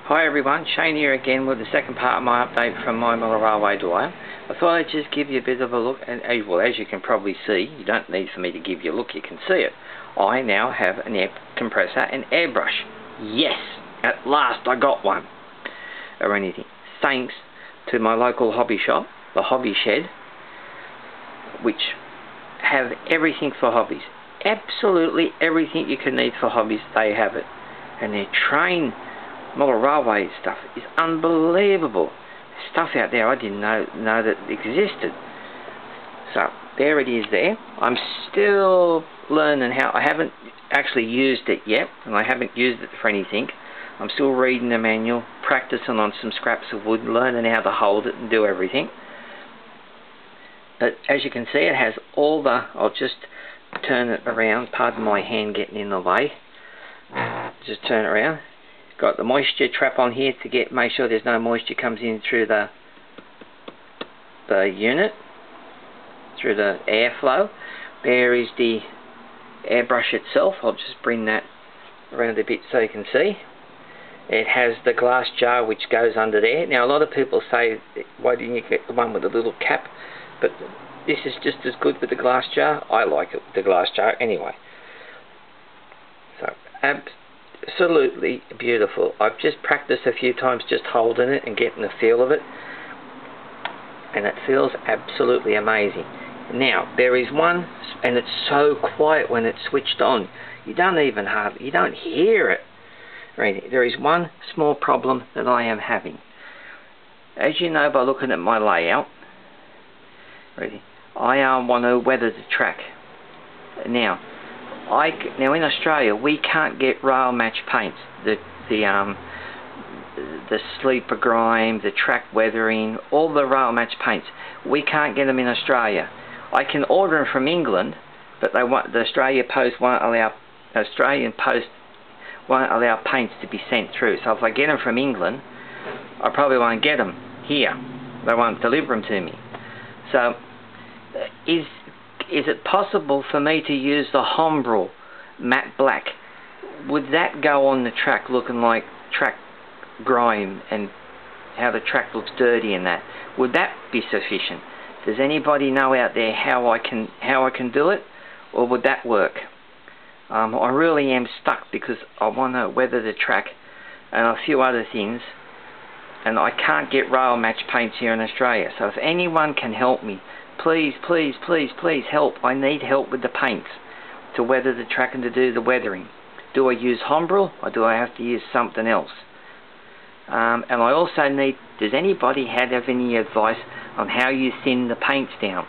Hi everyone, Shane here again with the second part of my update from my model railway dwyer. I thought I'd just give you a bit of a look, and well, as you can probably see, you don't need for me to give you a look, you can see it. I now have an air compressor and airbrush. Yes, at last I got one. Or anything. Thanks to my local hobby shop, the Hobby Shed, which have everything for hobbies. Absolutely everything you can need for hobbies, they have it. And their train model railway stuff is unbelievable. Stuff out there I didn't know that existed. So there it is there. I'm still learning how. I haven't actually used it yet, and I haven't used it for anything. I'm still reading the manual, practicing on some scraps of wood, learning how to hold it and do everything. But as you can see, it has all the, I'll just turn it around, pardon my hand getting in the way, just turn it around. Got the moisture trap on here to make sure there's no moisture comes in through the unit, through the airflow. There is the airbrush itself. I'll just bring that around a bit so you can see. It has the glass jar which goes under there. Now a lot of people say, why didn't you get the one with the little cap? But this is just as good with the glass jar. I like it with the glass jar anyway. So absolutely beautiful. I've just practiced a few times just holding it and getting the feel of it, and it feels absolutely amazing. Now there is one, and it's so quiet when it's switched on, you don't hear it or anything. There is one small problem that I am having. As you know by looking at my layout, I want to weather the track. Now in Australia we can't get railmacth paints, the sleeper grime, the track weathering, all the railmacth paints. We can't get them in Australia. I can order them from England, but the Australian Post won't allow paints to be sent through. So if I get them from England, I probably won't get them here. They won't deliver them to me. So is it possible for me to use the humbrol matte black? Would that go on the track looking like track grime and how the track looks dirty and that? Would that be sufficient? Does anybody know out there how I can do it, or would that work? I really am stuck because I want to weather the track and a few other things, and I can't get railmacth paints here in Australia. So if anyone can help me, please, please, please, please help. I need help with the paints to weather the track and to do the weathering. Do I use humbrol, or do I have to use something else? And I also need, does anybody have any advice on how you thin the paints down?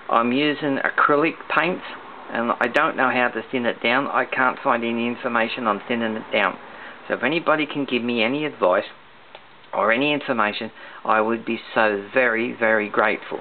I'm using acrylic paints, and I don't know how to thin it down. I can't find any information on thinning it down. So if anybody can give me any advice or any information, I would be so very, very grateful.